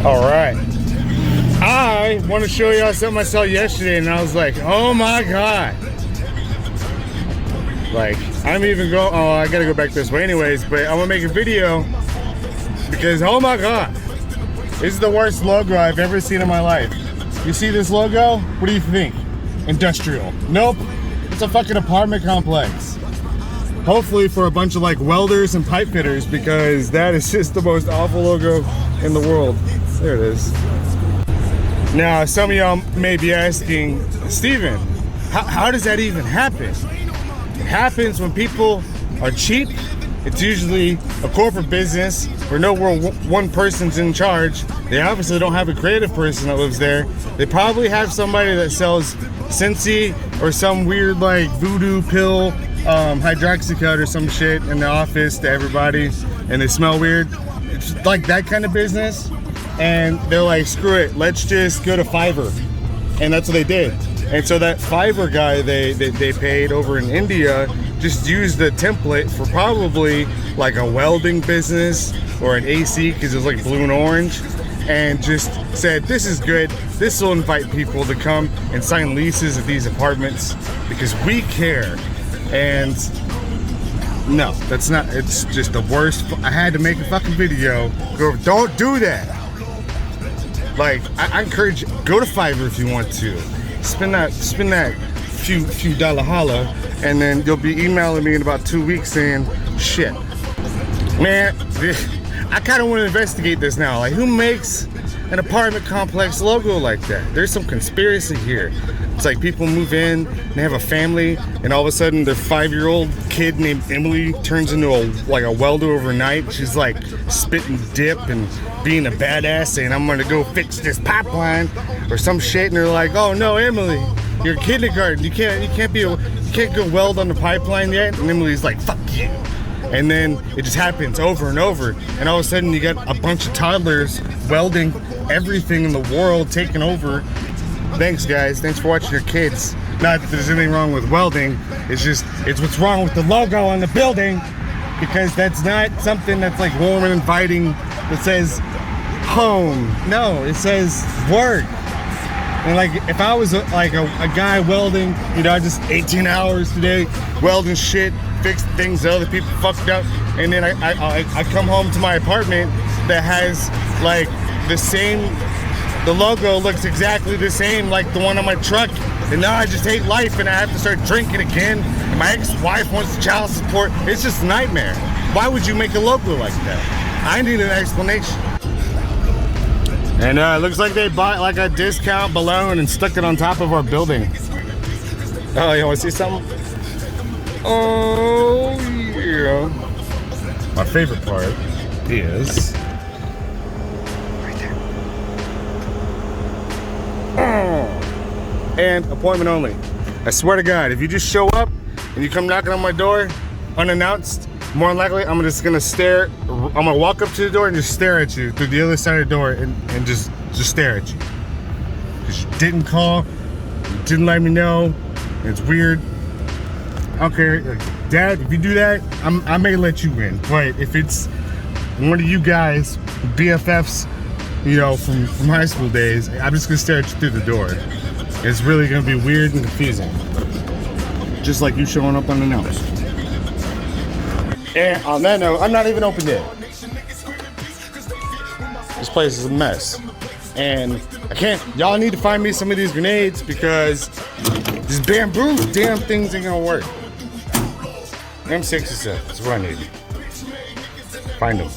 All right. I want to show y'all something I saw yesterday, and I was like, oh my God. Like, I'm even going, oh, I gotta go back this way anyways, but I'm gonna make a video because, oh my God, this is the worst logo I've ever seen in my life. You see this logo? What do you think? Industrial. Nope. It's a fucking apartment complex. Hopefully for a bunch of like welders and pipe fitters, because that is just the most awful logo in the world. There it is. Now, some of y'all may be asking, Steven, how does that even happen? It happens when people are cheap. It's usually a corporate business where one person's in charge. They obviously don't have a creative person that lives there. They probably have somebody that sells Scentsy or some weird like voodoo pill, hydroxycut or some shit in the office to everybody, and they smell weird. It's like that kind of business. And they're like, screw it, let's just go to Fiverr. And that's what they did. And so that Fiverr guy they paid over in India just used the template for probably like a welding business or an AC, because it's like blue and orange, and just said, this is good. This will invite people to come and sign leases of these apartments because we care. And no, that's not, it's just the worst. I had to make a fucking video. Don't do that. Like, I encourage you, go to Fiverr if you want to. Spend that few dollar holla, and then you'll be emailing me in about 2 weeks saying, shit. Man, I kind of want to investigate this now. Like, who makes an apartment complex logo like that? There's some conspiracy here. It's like people move in, they have a family, and all of a sudden their 5-year-old kid named Emily turns into a welder overnight. She's like spitting dip and being a badass, saying, I'm gonna go fix this pipeline or some shit, and they're like, oh no, Emily, you're kindergarten, you can't go weld on the pipeline yet. And Emily's like, fuck you. And then it just happens over and over, and all of a sudden you got a bunch of toddlers welding everything in the world, taking over. Thanks guys, thanks for watching your kids. Not that there's anything wrong with welding, it's what's wrong with the logo on the building, because that's not something that's like warm and inviting that says home. No, it says work. And like, if I was a guy welding, you know, just 18 hours today, welding shit, fixed things that other people fucked up, and then I come home to my apartment that has like the logo looks exactly the same like the one on my truck, and now I just hate life and I have to start drinking again, and my ex-wife wants child support. It's just a nightmare. Why would you make a logo like that? I need an explanation. And it looks like they bought like a discount balloon and stuck it on top of our building. Oh, you want to see something? Oh yeah. My favorite part is right there. And appointment only. I swear to God, if you just show up and you come knocking on my door unannounced, more than likely I'm just gonna stare. I'm gonna walk up to the door and just stare at you through the other side of the door and just stare at you. Because you didn't call, you didn't let me know. It's weird. I don't care. Dad, if you do that, I may let you in. But if it's one of you guys, BFFs, you know, from high school days, I'm just gonna stare at you through the door. It's really gonna be weird and confusing. Just like you showing up unannounced. And on that note, I'm not even open yet. This place is a mess. And I can't, y'all need to find me some of these grenades, because these bamboo damn things ain't gonna work. M67 is what I need. Find them.